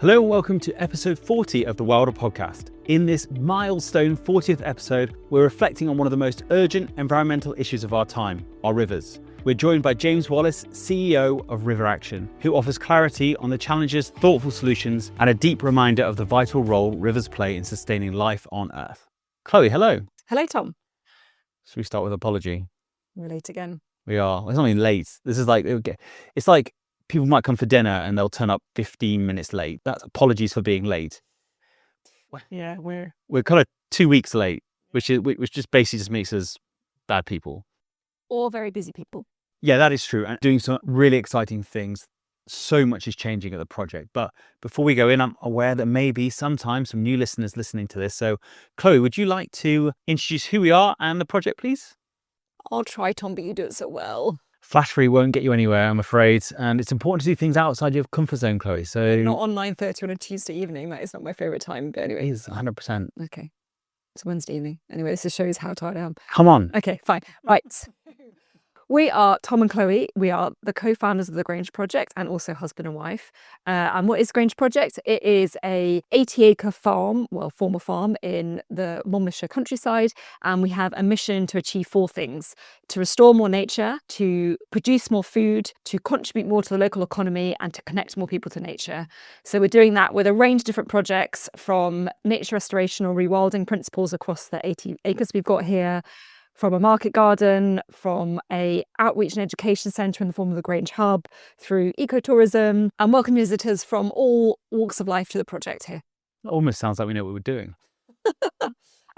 Hello and welcome to episode 40 of the Wilder podcast. In this milestone 40th episode, we're reflecting on one of the most urgent environmental issues of our time, our rivers. We're joined by James Wallace, CEO of River Action, who offers clarity on the challenges, thoughtful solutions, and a deep reminder of the vital role rivers play in sustaining life on Earth. Chloe, hello. Hello, Tom. Should we start with apology? We're late again. We are. It's not even late. This is like, it's like people might come for dinner and they'll turn up 15 minutes late. That's apologies for being late. Yeah, we're kind of 2 weeks late, which just basically just makes us bad people. all very busy people. Yeah, that is true. And doing some really exciting things. So much is changing at the project. But before we go in, I'm aware that maybe sometimes some new listeners listening to this. So Chloe, would you like to introduce who we are and the project, please? I'll try, Tom, but you do it so well. Flattery won't get you anywhere, I'm afraid. And it's important to do things outside your comfort zone, Chloe. So Not on 9:30 on a Tuesday evening. That is not my favourite time. But anyway. it is 100%. Okay. It's Wednesday evening. Anyway, this just shows how tired I am. Come on. Okay, fine. Right. We are Tom and Chloe. We are the co-founders of the Grange Project and also husband and wife. And what is Grange Project? It is a 80-acre farm, former farm in the Monmouthshire countryside. And we have a mission to achieve four things: to restore more nature, to produce more food, to contribute more to the local economy, and to connect more people to nature. So we're doing that with a range of different projects, from nature restoration or rewilding principles across the 80 acres we've got here, from a market garden, from a outreach and education centre in the form of the Grange Hub, through ecotourism, and welcome visitors from all walks of life to the project here. It almost sounds like we know what we're doing.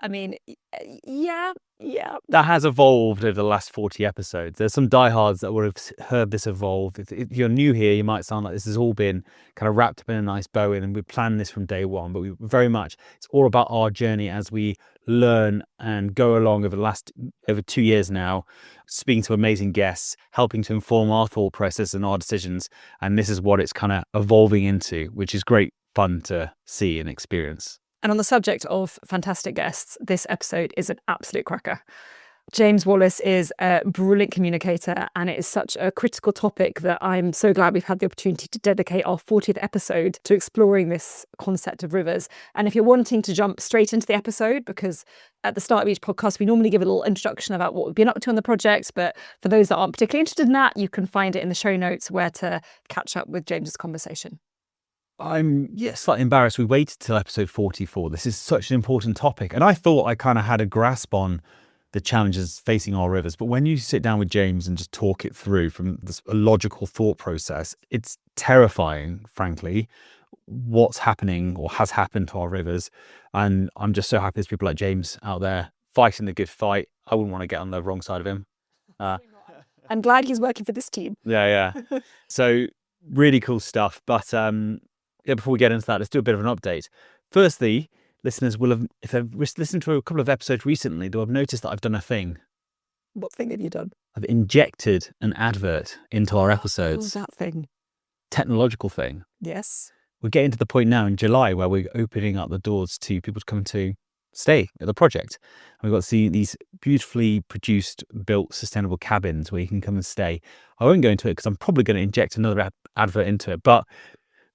I mean, yeah. That has evolved over the last 40 episodes. There's some diehards that would have heard this evolve. If you're new here, you might sound like this has all been kind of wrapped up in a nice bow, and we planned this from day one, but we very much, it's all about our journey as we learn and go along over 2 years now, speaking to amazing guests, helping to inform our thought process and our decisions. And this is what it's kind of evolving into, which is great fun to see and experience. And on the subject of fantastic guests, this episode is an absolute cracker. James Wallace is a brilliant communicator, and it is such a critical topic that I'm so glad we've had the opportunity to dedicate our 40th episode to exploring this concept of rivers. And if you're wanting to jump straight into the episode, because at the start of each podcast, we normally give a little introduction about what we've been up to on the project, but for those that aren't particularly interested in that, you can find it in the show notes where to catch up with James's conversation. I'm slightly embarrassed we waited till episode 44. This is such an important topic. And I thought I kind of had a grasp on the challenges facing our rivers. But when you sit down with James and just talk it through from this logical thought process, it's terrifying, frankly, what's happening or has happened to our rivers. And I'm just so happy there's people like James out there fighting the good fight. I wouldn't want to get on the wrong side of him. I'm glad he's working for this team. Yeah. So really cool stuff. But before we get into that, let's do a bit of an update. Firstly, listeners will have, if they've listened to a couple of episodes recently, they'll have noticed that I've done a thing. What thing have you done? I've injected an advert into our episodes. What was that thing? Technological thing. Yes. We're getting to the point now in July where we're opening up the doors to people to come to stay at the project. And we've got to see these beautifully produced, built, sustainable cabins where you can come and stay. I won't go into it because I'm probably going to inject another advert into it, but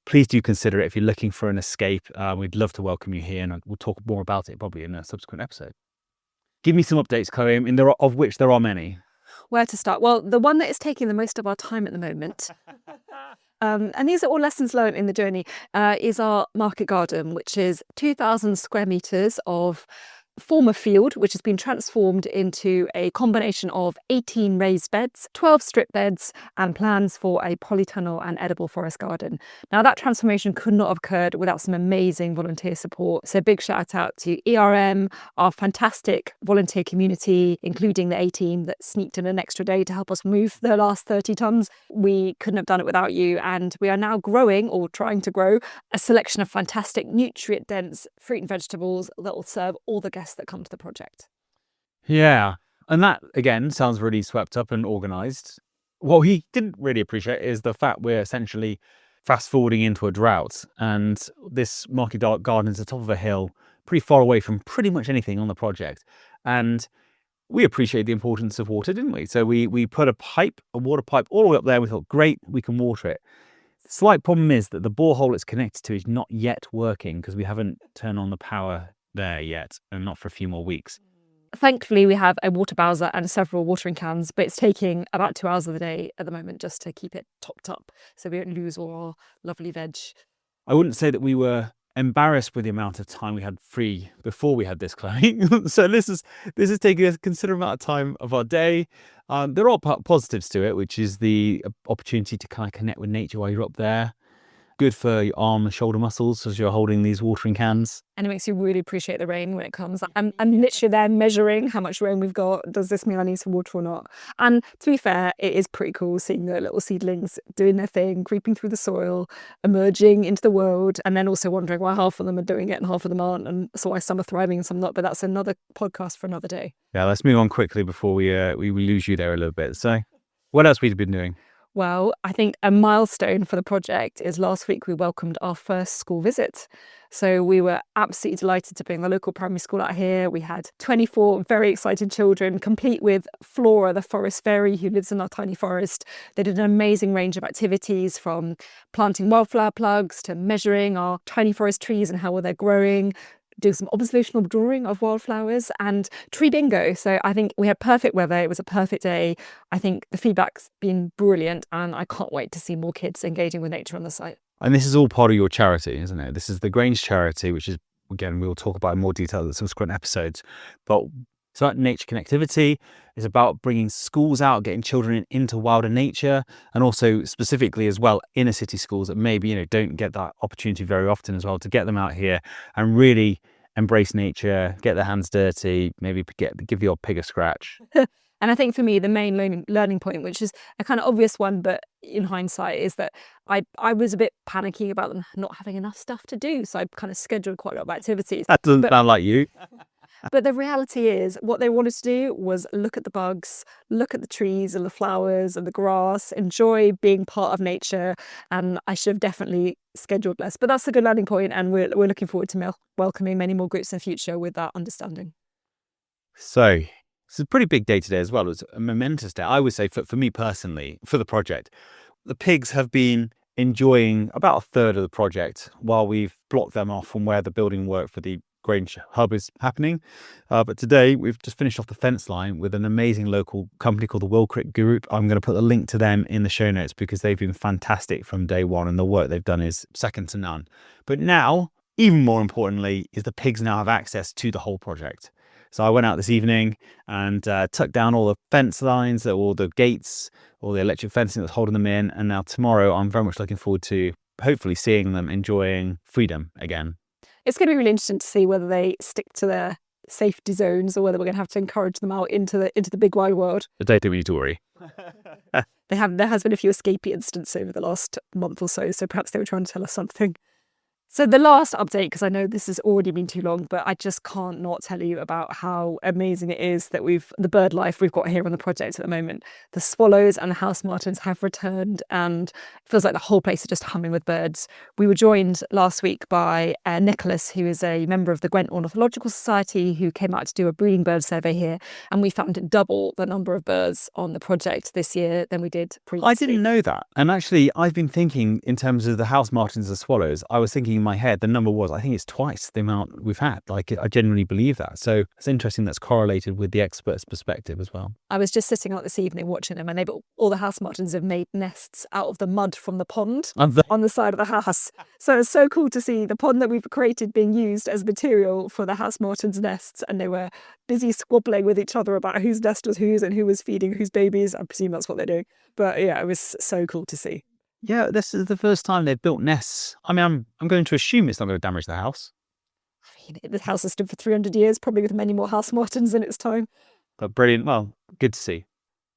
please do consider it if you're looking for an escape. We'd love to welcome you here, and we'll talk more about it probably in a subsequent episode. Give me some updates, Chloe, of which there are many. Where to start? Well, the one that is taking the most of our time at the moment, and these are all lessons learned in the journey, is our market garden, which is 2,000 square metres of former field, which has been transformed into a combination of 18 raised beds, 12 strip beds, and plans for a polytunnel and edible forest garden. Now, that transformation could not have occurred without some amazing volunteer support. So big shout out to ERM, our fantastic volunteer community, including the A team that sneaked in an extra day to help us move the last 30 tonnes. We couldn't have done it without you. And we are now growing, or trying to grow, a selection of fantastic nutrient-dense fruit and vegetables that will serve all the guests that come to the project. Yeah, and that again sounds really swept up and organised. What he didn't really appreciate is the fact we're essentially fast forwarding into a drought, and this market garden is at the top of a hill, pretty far away from pretty much anything on the project. And we appreciate the importance of water, didn't we? So we put a water pipe all the way up there. We thought, great, we can water it. Slight problem is that the borehole it's connected to is not yet working because we haven't turned on the power there yet, and not for a few more weeks. Thankfully, we have a water bowser and several watering cans, but it's taking about 2 hours of the day at the moment just to keep it topped up so we don't lose all our lovely veg. I wouldn't say that we were embarrassed with the amount of time we had free before we had this, Chloe. So this is taking a considerable amount of time of our day. There are positives to it, which is the opportunity to kind of connect with nature while you're up there. Good for your arm and shoulder muscles as you're holding these watering cans. And it makes you really appreciate the rain when it comes. I'm literally there measuring how much rain we've got. Does this mean I need some water or not? And to be fair, it is pretty cool seeing the little seedlings doing their thing, creeping through the soil, emerging into the world, and then also wondering why half of them are doing it and half of them aren't, and so why some are thriving and some not. But that's another podcast for another day. Yeah, let's move on quickly before we lose you there a little bit. So what else have we been doing? Well, I think a milestone for the project is last week we welcomed our first school visit. So we were absolutely delighted to bring the local primary school out here. We had 24 very excited children, complete with Flora, the forest fairy who lives in our tiny forest. They did an amazing range of activities, from planting wildflower plugs to measuring our tiny forest trees and how well they're growing, do some observational drawing of wildflowers, and tree bingo. So I think we had perfect weather. It was a perfect day. I think the feedback's been brilliant, and I can't wait to see more kids engaging with nature on the site. And this is all part of your charity, isn't it? This is the Grange charity, which is, again, we'll talk about in more detail in subsequent episodes. But it's about nature connectivity. It's about bringing schools out, getting children into wilder nature, and also specifically as well inner city schools that maybe don't get that opportunity very often as well, to get them out here and really embrace nature, get their hands dirty, maybe give the old pig a scratch. And I think for me, the main learning point, which is a kind of obvious one, but in hindsight, is that I was a bit panicky about them not having enough stuff to do. So I kind of scheduled quite a lot of activities. That doesn't sound like you. But the reality is, what they wanted to do was look at the bugs, look at the trees and the flowers and the grass, enjoy being part of nature. And I should have definitely scheduled less. But that's a good learning point, and we're looking forward to welcoming many more groups in the future with that understanding. So it's a pretty big day today as well. It was a momentous day, I would say, for me personally, for the project. The pigs have been enjoying about a third of the project while we've blocked them off from where the building work for the Grange hub is happening. But today we've just finished off the fence line with an amazing local company called the Wilcrick Group. I'm going to put the link to them in the show notes because they've been fantastic from day one, and the work they've done is second to none. But now, even more importantly, is the pigs now have access to the whole project. So I went out this evening and took down all the fence lines, all the gates, all the electric fencing that's holding them in. And now tomorrow, I'm very much looking forward to hopefully seeing them enjoying freedom again. It's going to be really interesting to see whether they stick to their safety zones or whether we're going to have to encourage them out into the big wide world. I don't think we need to worry. There has been a few escapee incidents over the last month or so perhaps they were trying to tell us something. So the last update, because I know this has already been too long, but I just can't not tell you about how amazing it is that the bird life we've got here on the project at the moment. The swallows and the house martins have returned, and it feels like the whole place is just humming with birds. We were joined last week by Nicholas, who is a member of the Gwent Ornithological Society, who came out to do a breeding bird survey here, and we found double the number of birds on the project this year than we did previously. I didn't know that. And actually, I've been thinking in terms of the house martins and swallows, I was thinking in my head, the number was, I think it's twice the amount we've had. Like, I genuinely believe that. So it's interesting that's correlated with the expert's perspective as well. I was just sitting out this evening watching them, and all the house martins have made nests out of the mud from the pond on the side of the house. So it's so cool to see the pond that we've created being used as material for the house martins' nests, and they were busy squabbling with each other about whose nest was whose and who was feeding whose babies. I presume that's what they're doing. But yeah, it was so cool to see. Yeah, this is the first time they've built nests. I mean, I'm going to assume it's not going to damage the house. I mean, the house has stood for 300 years, probably with many more house martins in its time. But brilliant. Well, good to see.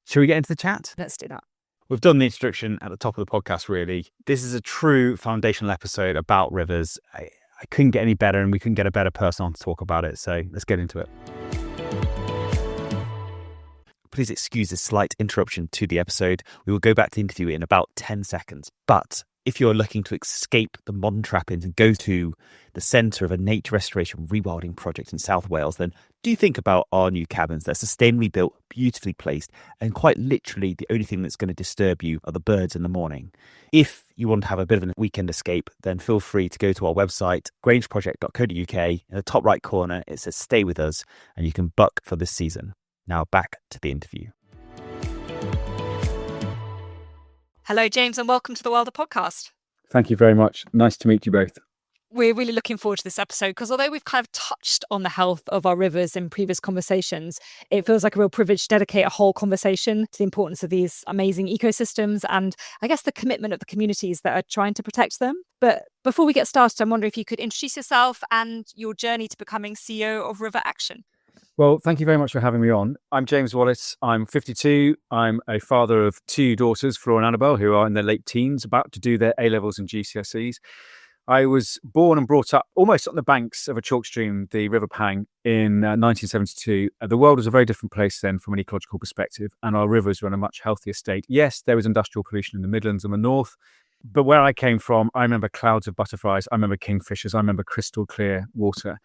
Shall we get into the chat? Let's do that. We've done the introduction at the top of the podcast, really. This is a true foundational episode about rivers. I couldn't get any better, and we couldn't get a better person on to talk about it. So let's get into it. Please excuse this slight interruption to the episode. We will go back to the interview in about 10 seconds. But If you're looking to escape the modern trappings and go to the centre of a nature restoration rewilding project in South Wales, then do think about our new cabins. They're sustainably built, beautifully placed, and quite literally the only thing that's going to disturb you are the birds in the morning. If you want to have a bit of a weekend escape, then feel free to go to our website, grangeproject.co.uk. In the top right corner, it says stay with us, and you can book for this season. Now back to the interview. Hello, James, and welcome to the Wilder podcast. Thank you very much. Nice to meet you both. We're really looking forward to this episode because although we've kind of touched on the health of our rivers in previous conversations, it feels like a real privilege to dedicate a whole conversation to the importance of these amazing ecosystems and I guess the commitment of the communities that are trying to protect them. But before we get started, I'm wondering if you could introduce yourself and your journey to becoming CEO of River Action. Well, thank you very much for having me on. I'm James Wallace. I'm 52. I'm a father of 2 daughters, Flora and Annabelle, who are in their late teens, about to do their A-levels and GCSEs. I was born and brought up almost on the banks of a chalk stream, the River Pang, in 1972. The world was a very different place then from an ecological perspective, and our rivers were in a much healthier state. Yes, there was industrial pollution in the Midlands and the North, but where I came from, I remember clouds of butterflies, I remember kingfishers, I remember crystal clear water.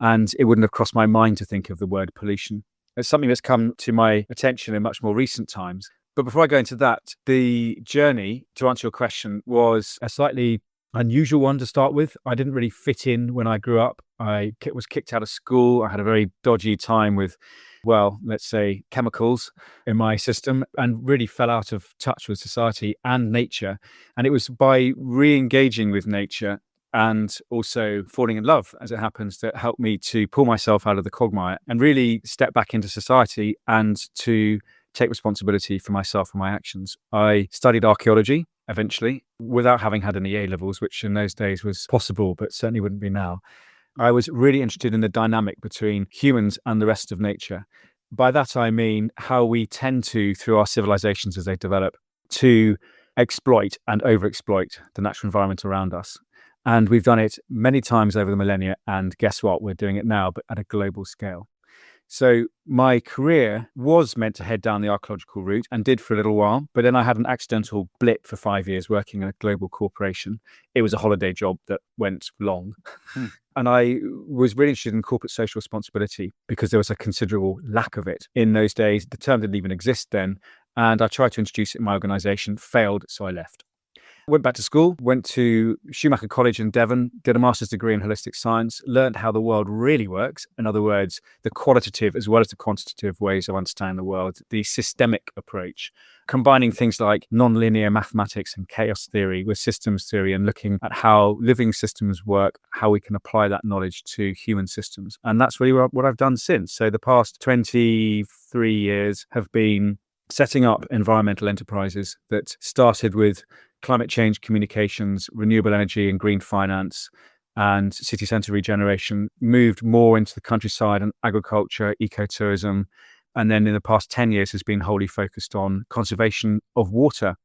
And it wouldn't have crossed my mind to think of the word pollution. It's something that's come to my attention in much more recent times. But before I go into that, the journey, to answer your question, was a slightly unusual one to start with. I didn't really fit in when I grew up. I was kicked out of school. I had a very dodgy time with, well, let's say chemicals in my system and really fell out of touch with society and nature. And it was by re-engaging with nature and also falling in love, as it happens, that helped me to pull myself out of the quagmire and really step back into society and to take responsibility for myself and my actions. I studied archaeology eventually without having had any A-levels, which in those days was possible, but certainly wouldn't be now. I was really interested in the dynamic between humans and the rest of nature. By that, I mean how we tend to, through our civilizations as they develop, to exploit and overexploit the natural environment around us. And we've done it many times over the millennia. And guess what? We're doing it now, but at a global scale. So my career was meant to head down the archaeological route and did for a little while. But then I had an accidental blip for 5 years working in a global corporation. It was a holiday job that went long. And I was really interested in corporate social responsibility because there was a considerable lack of it in those days. The term didn't even exist then. And I tried to introduce it in my organization, failed, so I left. Went back to school, went to Schumacher College in Devon, did a master's degree in holistic science, learned how the world really works. In other words, the qualitative as well as the quantitative ways of understanding the world, the systemic approach, combining things like nonlinear mathematics and chaos theory with systems theory and looking at how living systems work, how we can apply that knowledge to human systems. And that's really what I've done since. So the past 23 years have been setting up environmental enterprises that started with climate change communications, renewable energy and green finance, and city centre regeneration, moved more into the countryside and agriculture, ecotourism, and then in the past 10 years has been wholly focused on conservation of water.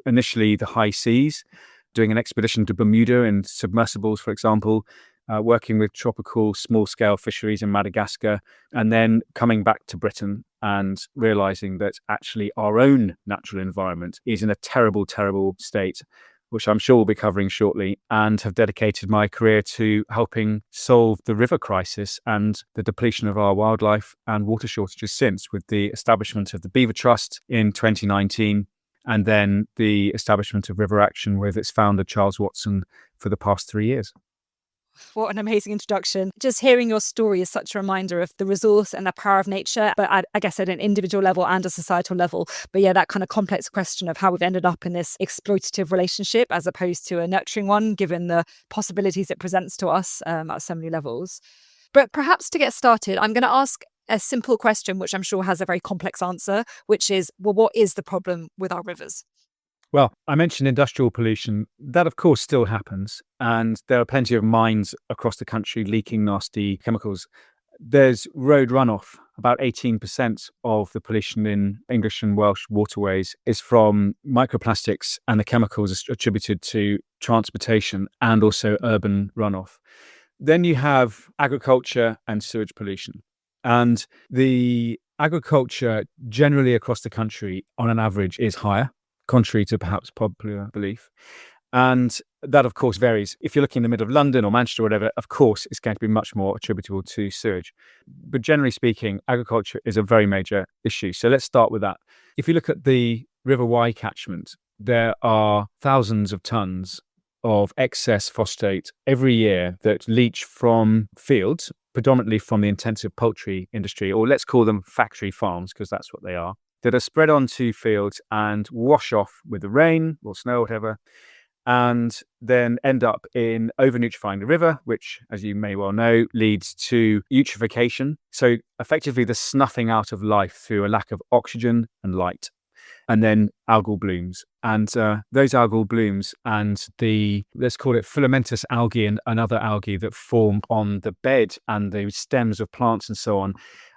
Initially, the high seas, doing an expedition to Bermuda in submersibles, for example, working with tropical small-scale fisheries in Madagascar, and then coming back to Britain and realizing that actually our own natural environment is in a terrible, terrible state, which I'm sure we'll be covering shortly, and have dedicated my career to helping solve the river crisis and the depletion of our wildlife and water shortages since, with the establishment of the Beaver Trust in 2019, and then the establishment of River Action with its founder, Charles Watson, for the past 3 years. What an amazing introduction. Just hearing your story is such a reminder of the resource and the power of nature, but I guess at an individual level and a societal level. But yeah, that kind of complex question of how we've ended up in this exploitative relationship as opposed to a nurturing one, given the possibilities it presents to us at so many levels. But perhaps to get started, I'm going to ask a simple question, which I'm sure has a very complex answer, which is, well, what is the problem with our rivers? Well, I mentioned industrial pollution. That, of course, still happens. And there are plenty of mines across the country leaking nasty chemicals. There's road runoff. About 18% of the pollution in English and Welsh waterways is from microplastics and the chemicals attributed to transportation and also urban runoff. Then you have agriculture and sewage pollution. And the agriculture generally across the country, on an average, is higher, contrary to perhaps popular belief. And that, of course, varies. If you're looking in the middle of London or Manchester or whatever, of course, it's going to be much more attributable to sewage. But generally speaking, agriculture is a very major issue. So let's start with that. If you look at the River Wye catchment, there are thousands of tons of excess phosphate every year that leach from fields, predominantly from the intensive poultry industry, or let's call them factory farms, because that's what they are, that are spread onto fields and wash off with the rain or snow or whatever, and then end up in over-nutrifying the river, which, as you may well know, leads to eutrophication. So effectively the snuffing out of life through a lack of oxygen and light. And then algal blooms. And those algal blooms and the, let's call it filamentous algae and other algae that form on the bed and the stems of plants and so on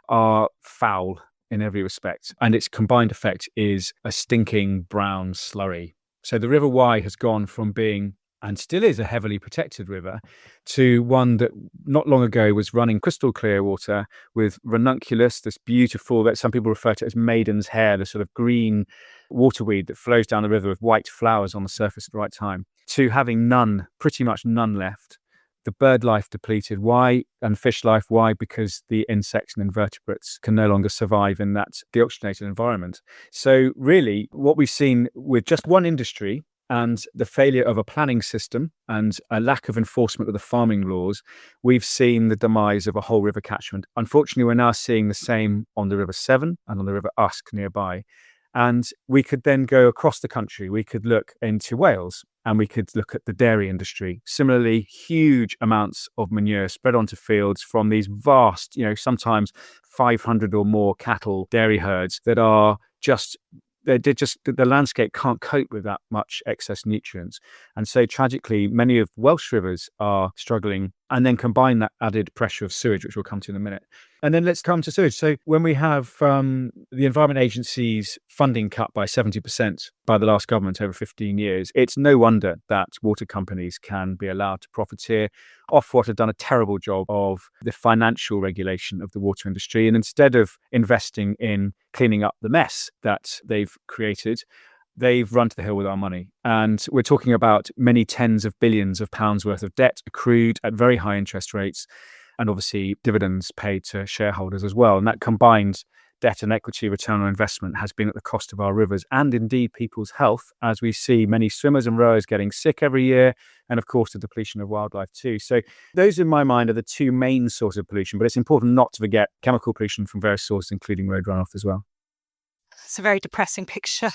are foul in every respect. And its combined effect is a stinking brown slurry. So the River Wye has gone from being, and still is, a heavily protected river to one that not long ago was running crystal clear water with ranunculus, this beautiful, that some people refer to as maiden's hair, the sort of green waterweed that flows down the river with white flowers on the surface at the right time, to having none, pretty much none left. The bird life depleted. Why? And fish life. Why? Because the insects and invertebrates can no longer survive in that deoxygenated environment. So really, what we've seen with just one industry and the failure of a planning system and a lack of enforcement of the farming laws, we've seen the demise of a whole river catchment. Unfortunately, we're now seeing the same on the River Severn and on the River Usk nearby. And we could then go across the country. We could look into Wales and we could look at the dairy industry. Similarly, huge amounts of manure spread onto fields from these vast, sometimes 500 or more cattle dairy herds that are just, the landscape can't cope with that much excess nutrients. And so tragically, many of Welsh rivers are struggling, and then combine that added pressure of sewage, which we'll come to in a minute. And then let's come to sewage. So when we have the Environment Agency's funding cut by 70% by the last government over 15 years, it's no wonder that water companies can be allowed to profiteer. Ofwat have done a terrible job of the financial regulation of the water industry. And instead of investing in cleaning up the mess that they've created, they've run to the hill with our money. And we're talking about many tens of billions of pounds worth of debt accrued at very high interest rates, and obviously dividends paid to shareholders as well. And that combined debt and equity return on investment has been at the cost of our rivers and indeed people's health, as we see many swimmers and rowers getting sick every year, and of course the depletion of wildlife too. So those in my mind are the two main sources of pollution, but it's important not to forget chemical pollution from various sources, including road runoff as well. It's a very depressing picture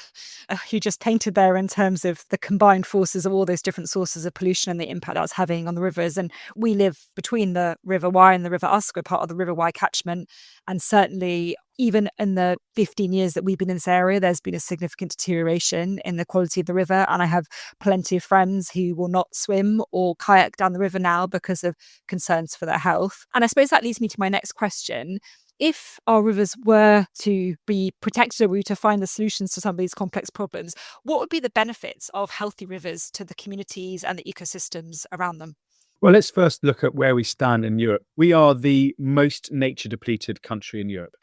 you just painted there in terms of the combined forces of all those different sources of pollution and the impact that's having on the rivers. And we live between the River Wye and the River Usk. We're part of the River Wye catchment. And certainly, even in the 15 years that we've been in this area, there's been a significant deterioration in the quality of the river. And I have plenty of friends who will not swim or kayak down the river now because of concerns for their health. And I suppose that leads me to my next question. If our rivers were to be protected, or we were to find the solutions to some of these complex problems, what would be the benefits of healthy rivers to the communities and the ecosystems around them? Well, let's first look at where we stand in Europe. We are the most nature depleted country in Europe.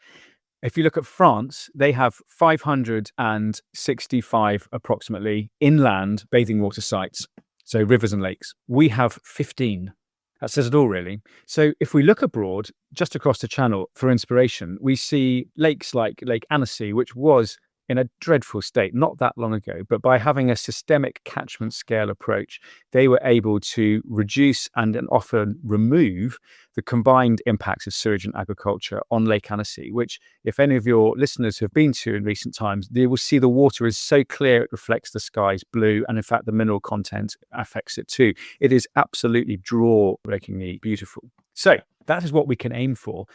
If you look at France, they have 565 approximately inland bathing water sites, so rivers and lakes. We have 15. That says it all, really. So if we look abroad, just across the channel for inspiration, we see lakes like Lake Annecy, which was in a dreadful state not that long ago, but by having a systemic catchment scale approach, they were able to reduce and often remove the combined impacts of sewage and agriculture on Lake Annecy, which, if any of your listeners have been to in recent times, they will see the water is so clear it reflects the sky's blue, and in fact the mineral content affects it too. It is absolutely jaw-breakingly beautiful. So that is what we can aim for.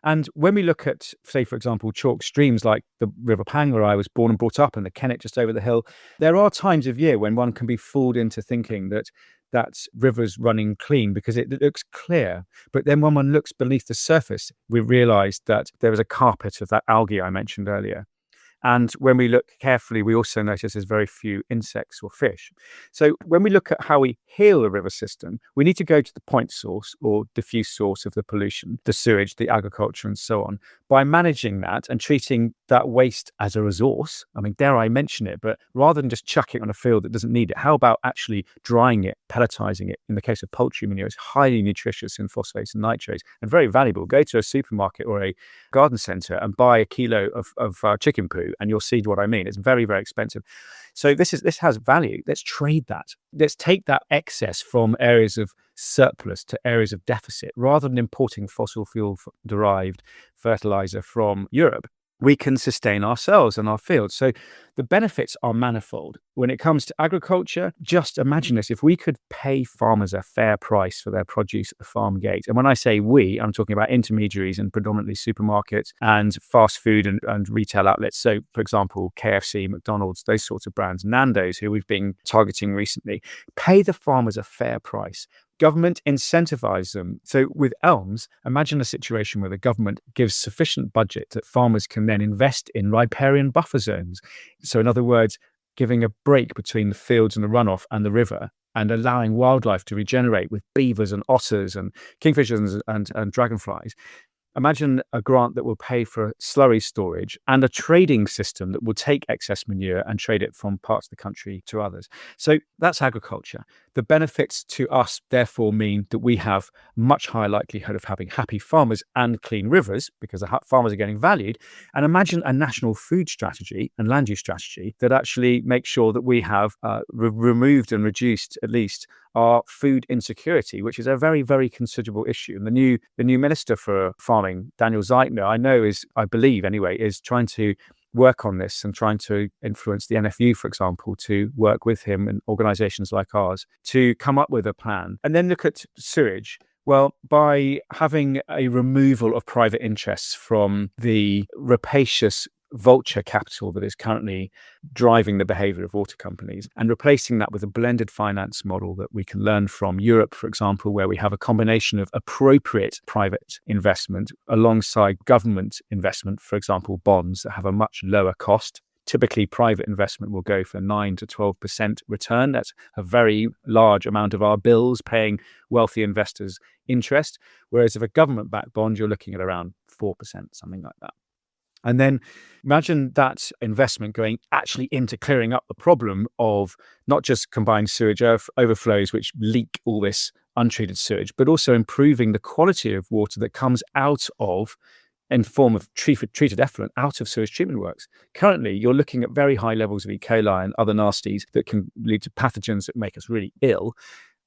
And when we look at, say, for example, chalk streams like the River Pang, where I was born and brought up, and the Kennet just over the hill, there are times of year when one can be fooled into thinking that river's running clean because it looks clear. But then when one looks beneath the surface, we realise that there is a carpet of that algae I mentioned earlier. And when we look carefully, we also notice there's very few insects or fish. So when we look at how we heal a river system, we need to go to the point source or diffuse source of the pollution, the sewage, the agriculture, and so on. By managing that and treating that waste as a resource, I mean, dare I mention it, but rather than just chuck it on a field that doesn't need it, how about actually drying it, pelletizing it? In the case of poultry manure, it's highly nutritious in phosphates and nitrates and very valuable. Go to a supermarket or a garden centre and buy a kilo of chicken poo, and you'll see what I mean. It's very, very expensive. So this has value. Let's trade that. Let's take that excess from areas of surplus to areas of deficit. Rather than importing fossil fuel derived fertilizer from Europe, we can sustain ourselves and our fields. So the benefits are manifold. When it comes to agriculture, just imagine this. If we could pay farmers a fair price for their produce at the farm gate, and when I say we, I'm talking about intermediaries and predominantly supermarkets and fast food and retail outlets. So, for example, KFC, McDonald's, those sorts of brands, Nando's, who we've been targeting recently, pay the farmers a fair price. Government incentivize them. So with elms, imagine a situation where the government gives sufficient budget that farmers can then invest in riparian buffer zones. So in other words, giving a break between the fields and the runoff and the river and allowing wildlife to regenerate with beavers and otters and kingfishers and dragonflies. Imagine a grant that will pay for slurry storage and a trading system that will take excess manure and trade it from parts of the country to others. So that's agriculture. The benefits to us, therefore, mean that we have much higher likelihood of having happy farmers and clean rivers because the farmers are getting valued. And imagine a national food strategy and land use strategy that actually makes sure that we have removed and reduced at least our food insecurity, which is a very, very considerable issue. And the new minister for farming, Daniel Zeitner, I believe anyway, is trying to work on this and trying to influence the NFU, for example, to work with him and organizations like ours to come up with a plan. And then look at sewage. Well, by having a removal of private interests from the rapacious vulture capital that is currently driving the behavior of water companies and replacing that with a blended finance model that we can learn from Europe, for example, where we have a combination of appropriate private investment alongside government investment, for example, bonds that have a much lower cost. Typically, private investment will go for 9 to 12% return. That's a very large amount of our bills paying wealthy investors interest. Whereas if a government-backed bond, you're looking at around 4%, something like that. And then imagine that investment going actually into clearing up the problem of not just combined sewage overflows, which leak all this untreated sewage, but also improving the quality of water that comes out of in form of treated effluent out of sewage treatment works. Currently, you're looking at very high levels of E. coli and other nasties that can lead to pathogens that make us really ill.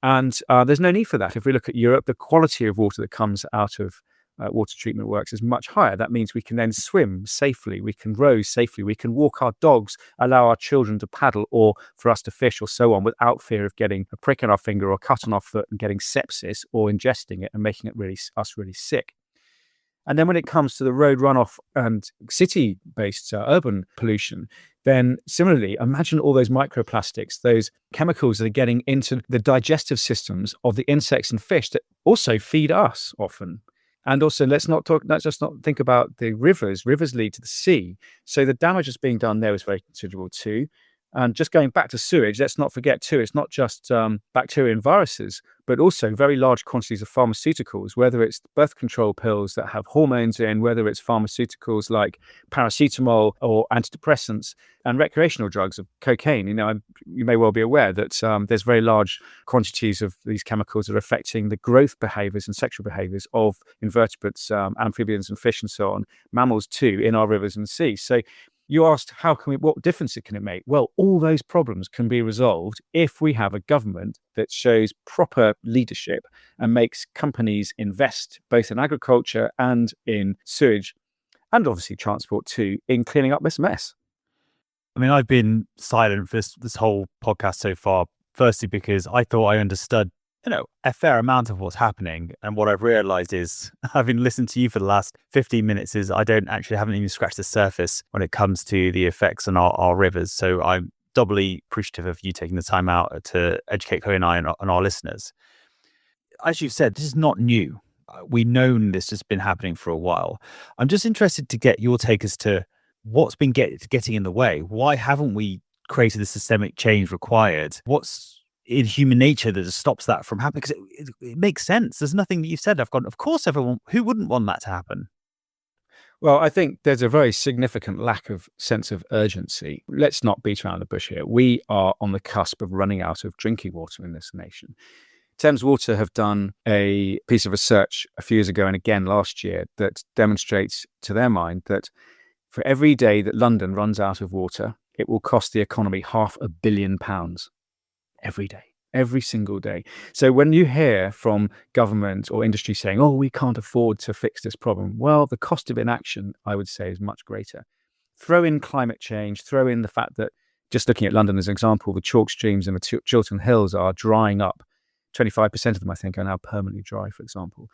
And there's no need for that. If we look at Europe, the quality of water that comes out of water treatment works is much higher. That means we can then swim safely, we can row safely, we can walk our dogs, allow our children to paddle or for us to fish or so on without fear of getting a prick on our finger or cut on our foot and getting sepsis or ingesting it and making it really sick. And then when it comes to the road runoff and city-based urban pollution, then similarly, imagine all those microplastics, those chemicals that are getting into the digestive systems of the insects and fish that also feed us often. And also, let's just not think about the rivers. Rivers lead to the sea. So the damage that's being done there is very considerable too. And just going back to sewage, let's not forget too, it's not just bacteria and viruses, but also very large quantities of pharmaceuticals, whether it's birth control pills that have hormones in, whether it's pharmaceuticals like paracetamol or antidepressants and recreational drugs of cocaine. You may well be aware that there's very large quantities of these chemicals that are affecting the growth behaviors and sexual behaviors of invertebrates, amphibians and fish and so on, mammals too, in our rivers and seas. So you asked, what difference can it make? Well, all those problems can be resolved if we have a government that shows proper leadership and makes companies invest both in agriculture and in sewage and obviously transport too, in cleaning up this mess. I mean, I've been silent for this whole podcast so far, firstly because I thought I understood a fair amount of what's happening. And what I've realized is, having listened to you for the last 15 minutes, is I haven't even scratched the surface when it comes to the effects on our rivers. So I'm doubly appreciative of you taking the time out to educate Chloe and I and our listeners. As you've said, this is not new. We've known this has been happening for a while. I'm just interested to get your take as to what's been getting in the way? Why haven't we created the systemic change required? What's in human nature that stops that from happening? Because it makes sense. There's nothing that you've said. Of course, everyone, who wouldn't want that to happen? Well, I think there's a very significant lack of sense of urgency. Let's not beat around the bush here. We are on the cusp of running out of drinking water in this nation. Thames Water have done a piece of research a few years ago and again last year that demonstrates to their mind that for every day that London runs out of water, it will cost the economy £500 million every day. Every single day. So when you hear from government or industry saying, oh, we can't afford to fix this problem, well, the cost of inaction, I would say, is much greater. Throw in climate change, throw in the fact that, just looking at London as an example, the chalk streams in the Chiltern Hills are drying up. 25% of them, I think, are now permanently dry, for example.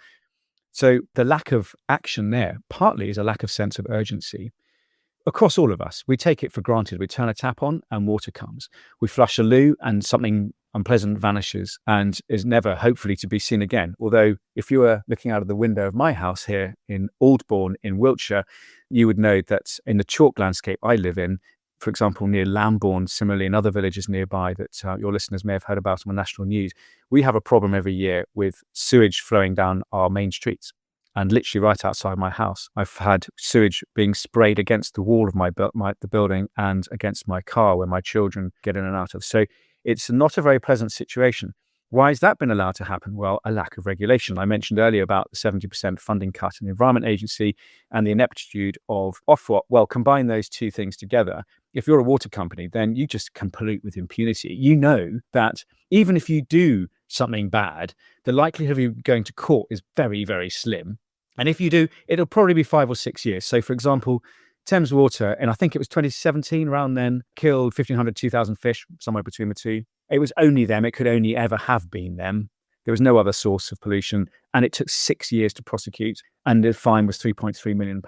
So the lack of action there partly is a lack of sense of urgency. Across all of us, we take it for granted. We turn a tap on and water comes. We flush a loo and something unpleasant vanishes and is never, hopefully, to be seen again. Although if you were looking out of the window of my house here in Aldbourne in Wiltshire, you would know that in the chalk landscape I live in, for example, near Lambourne, similarly in other villages nearby that your listeners may have heard about on the national news, we have a problem every year with sewage flowing down our main streets. And literally right outside my house, I've had sewage being sprayed against the wall of the building and against my car where my children get in and out of. So it's not a very pleasant situation. Why has that been allowed to happen? Well, a lack of regulation. I mentioned earlier about the 70% funding cut in the Environment Agency and the ineptitude of Ofwat. Well, combine those two things together. If you're a water company, then you just can pollute with impunity. You know that even if you do something bad, the likelihood of you going to court is very, very slim. And if you do, it'll probably be 5 or 6 years. So, for example, Thames Water, and I think it was 2017 around then, killed 1,500, 2,000 fish, somewhere between the two. It was only them. It could only ever have been them. There was no other source of pollution. And it took 6 years to prosecute. And the fine was £3.3 million.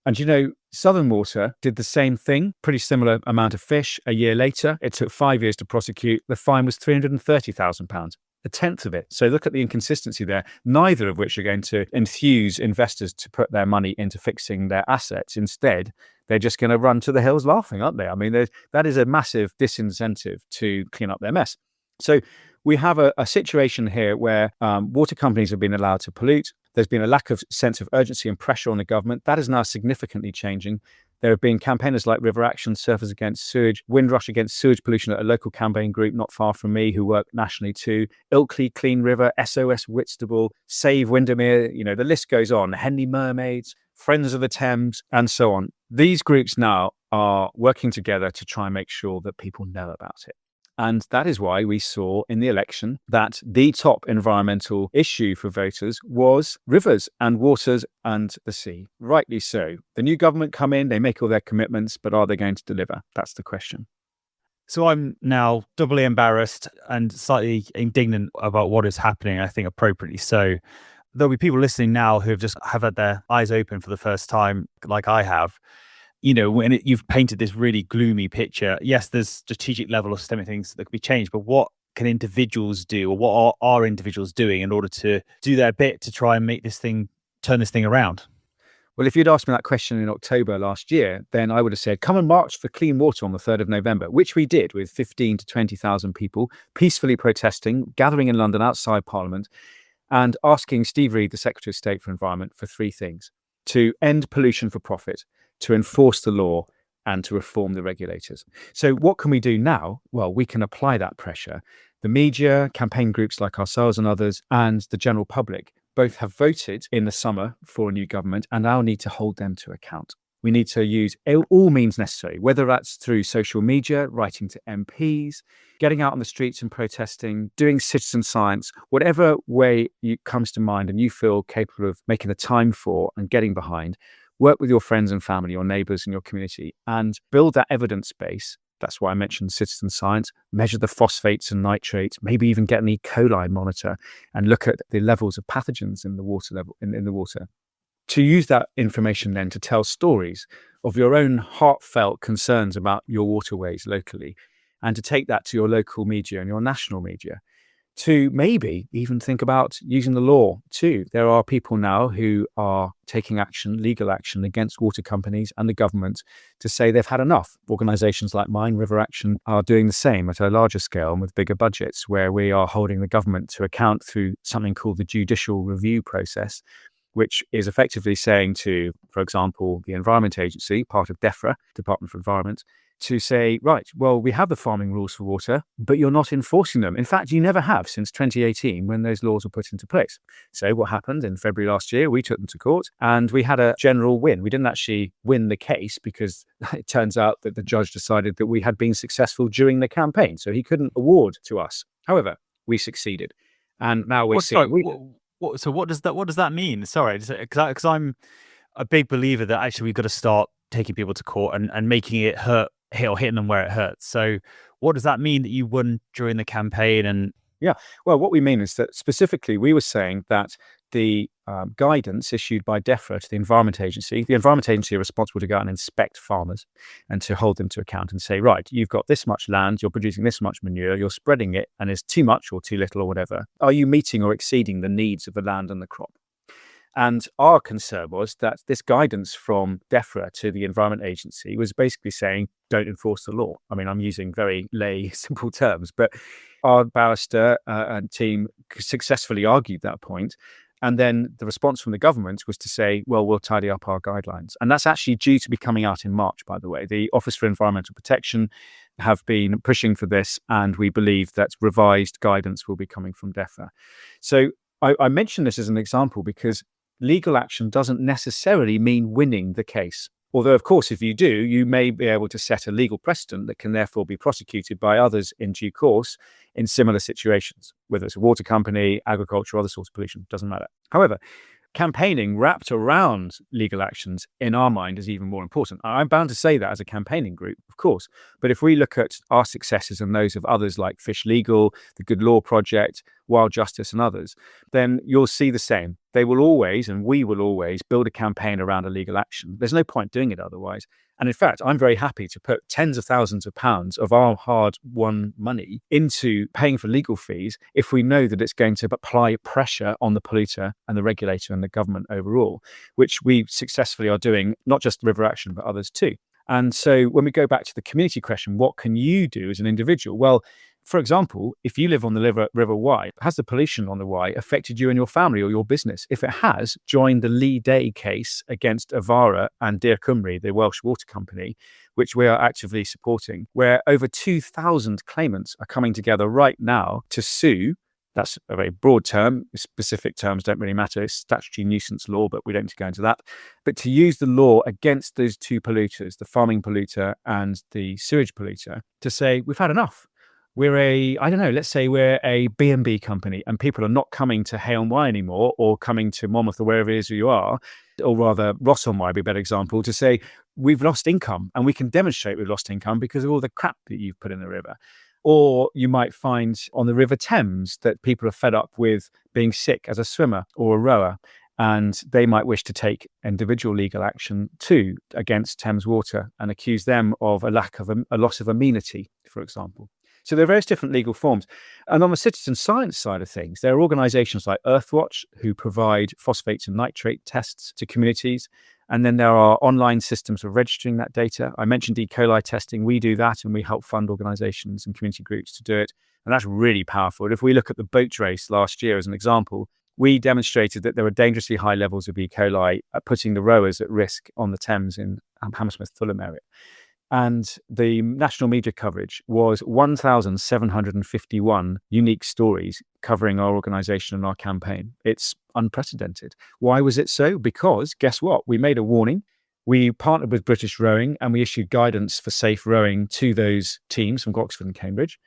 And you know, Southern Water did the same thing, pretty similar amount of fish. A year later, it took 5 years to prosecute. The fine was £330,000. A tenth of it. So look at the inconsistency there, neither of which are going to enthuse investors to put their money into fixing their assets. Instead, they're just going to run to the hills laughing, aren't they? I mean, that is a massive disincentive to clean up their mess. So we have a situation here where water companies have been allowed to pollute. There's been a lack of sense of urgency and pressure on the government. That is now significantly changing. There have been campaigners like River Action, Surfers Against Sewage, Windrush Against Sewage Pollution, a local campaign group not far from me who work nationally too, Ilkley Clean River, SOS Whitstable, Save Windermere, you know, the list goes on, Henley Mermaids, Friends of the Thames, and so on. These groups now are working together to try and make sure that people know about it. And that is why we saw in the election that the top environmental issue for voters was rivers and waters and the sea. Rightly so. The new government come in, they make all their commitments, but are they going to deliver? That's the question. So I'm now doubly embarrassed and slightly indignant about what is happening, I think appropriately so. There'll be people listening now who have had their eyes open for the first time, like I have. You know, when you've painted this really gloomy picture, yes, there's strategic level of systemic things that could be changed, but what can individuals do, or what are individuals doing in order to do their bit to try and turn this thing around? Well, if you'd asked me that question in October last year, then I would have said, come and march for clean water on the 3rd of November, which we did with 15 to 20,000 people peacefully protesting, gathering in London outside Parliament and asking Steve Reed, the Secretary of State for Environment, for 3 things: to end pollution for profit, to enforce the law, and to reform the regulators. So what can we do now? Well, we can apply that pressure. The media, campaign groups like ourselves and others, and the general public both have voted in the summer for a new government and now need to hold them to account. We need to use all means necessary, whether that's through social media, writing to MPs, getting out on the streets and protesting, doing citizen science, whatever way comes to mind and you feel capable of making the time for and getting behind. Work with your friends and family, your neighbours in your community, and build that evidence base. That's why I mentioned citizen science. Measure the phosphates and nitrates, maybe even get an E. coli monitor and look at the levels of pathogens in the water in the water. To use that information then to tell stories of your own heartfelt concerns about your waterways locally, and to take that to your local media and your national media. to maybe even think about using the law too. There are people now who are taking action, legal action against water companies and the government to say they've had enough. Organisations like mine, River Action, are doing the same at a larger scale and with bigger budgets, where we are holding the government to account through something called the judicial review process, which is effectively saying to, for example, the Environment Agency, part of DEFRA, Department for Environment, to say, right, well, we have the farming rules for water, but you're not enforcing them. In fact, you never have since 2018 when those laws were put into place. So what happened in February last year, we took them to court and we had a general win. We didn't actually win the case because it turns out that the judge decided that we had been successful during the campaign. So he couldn't award to us. However, we succeeded. And now we're seeing... So what does that mean? Sorry, because I'm a big believer that actually we've got to start taking people to court and making it hitting them where it hurts. So what does that mean that you won during the campaign? And well, what we mean is that specifically we were saying that the guidance issued by DEFRA to the Environment Agency are responsible to go out and inspect farmers and to hold them to account and say, right, you've got this much land, you're producing this much manure, you're spreading it, and it's too much or too little or whatever. Are you meeting or exceeding the needs of the land and the crop? And our concern was that this guidance from DEFRA to the Environment Agency was basically saying, don't enforce the law. I mean, I'm using very lay, simple terms, but our barrister and team successfully argued that point. And then the response from the government was to say, well, we'll tidy up our guidelines. And that's actually due to be coming out in March, by the way. The Office for Environmental Protection have been pushing for this, and we believe that revised guidance will be coming from DEFRA. So I mention this as an example because legal action doesn't necessarily mean winning the case. Although, of course, if you do, you may be able to set a legal precedent that can therefore be prosecuted by others in due course in similar situations, whether it's a water company, agriculture, or other sorts of pollution, doesn't matter. However, campaigning wrapped around legal actions in our mind is even more important. I'm bound to say that as a campaigning group, of course. But if we look at our successes and those of others like Fish Legal, the Good Law Project, Wild Justice and others, then you'll see the same. They will always, and we will always, build a campaign around a legal action. There's no point doing it otherwise. And in fact, I'm very happy to put tens of thousands of pounds of our hard-won money into paying for legal fees if we know that it's going to apply pressure on the polluter and the regulator and the government overall, which we successfely are doing, not just River Action, but others too. And so when we go back to the community question, what can you do as an individual? Well, for example, if you live on the River Wye, has the pollution on the Wye affected you and your family or your business? If it has, join the Lee Day case against Avara and Dear Cymru, the Welsh water company, which we are actively supporting, where over 2,000 claimants are coming together right now to sue. That's a very broad term. Specific terms don't really matter. It's statutory nuisance law, but we don't need to go into that. But to use the law against those two polluters, the farming polluter and the sewage polluter, to say, we've had enough. Let's say we're a B&B company and people are not coming to Hay on Wye anymore or coming to Monmouth or wherever it is you are, or rather Ross on Wye would be a better example, to say we've lost income and we can demonstrate we've lost income because of all the crap that you've put in the river. Or you might find on the River Thames that people are fed up with being sick as a swimmer or a rower, and they might wish to take individual legal action too against Thames Water and accuse them of a loss of amenity, for example. So there are various different legal forms. And on the citizen science side of things, there are organisations like Earthwatch who provide phosphates and nitrate tests to communities. And then there are online systems for registering that data. I mentioned E. coli testing. We do that and we help fund organisations and community groups to do it. And that's really powerful. If we look at the boat race last year as an example, we demonstrated that there were dangerously high levels of E. coli putting the rowers at risk on the Thames in Hammersmith Fulham area. And the national media coverage was 1,751 unique stories covering our organisation and our campaign. It's unprecedented. Why was it so? Because guess what? We made a warning. We partnered with British Rowing and we issued guidance for safe rowing to those teams from Oxford and Cambridge.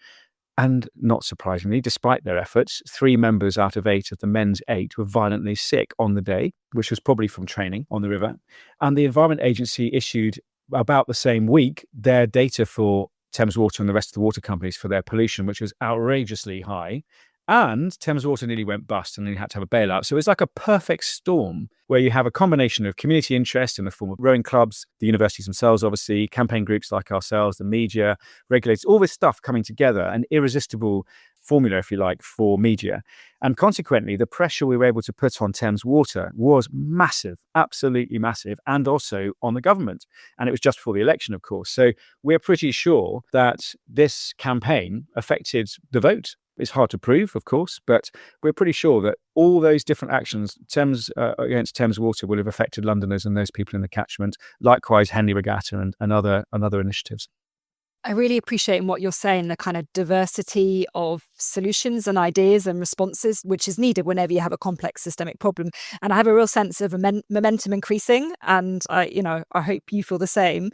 And not surprisingly, despite their efforts, 3 members out of 8 of the men's 8 were violently sick on the day, which was probably from training on the river. And the Environment Agency issued about the same week their data for Thames Water and the rest of the water companies for their pollution, which was outrageously high. And Thames Water nearly went bust and then you had to have a bailout. So it's like a perfect storm where you have a combination of community interest in the form of rowing clubs, the universities themselves, obviously, campaign groups like ourselves, the media, regulators, all this stuff coming together, an irresistible formula, if you like, for media. And consequently, the pressure we were able to put on Thames Water was massive, absolutely massive, and also on the government. And it was just before the election, of course. So we're pretty sure that this campaign affected the vote. It's hard to prove, of course, but we're pretty sure that all those different actions, against Thames Water, will have affected Londoners and those people in the catchment. Likewise, Henley Regatta and other initiatives. I really appreciate what you're saying, the kind of diversity of solutions and ideas and responses, which is needed whenever you have a complex systemic problem. And I have a real sense of momentum increasing, and I hope you feel the same.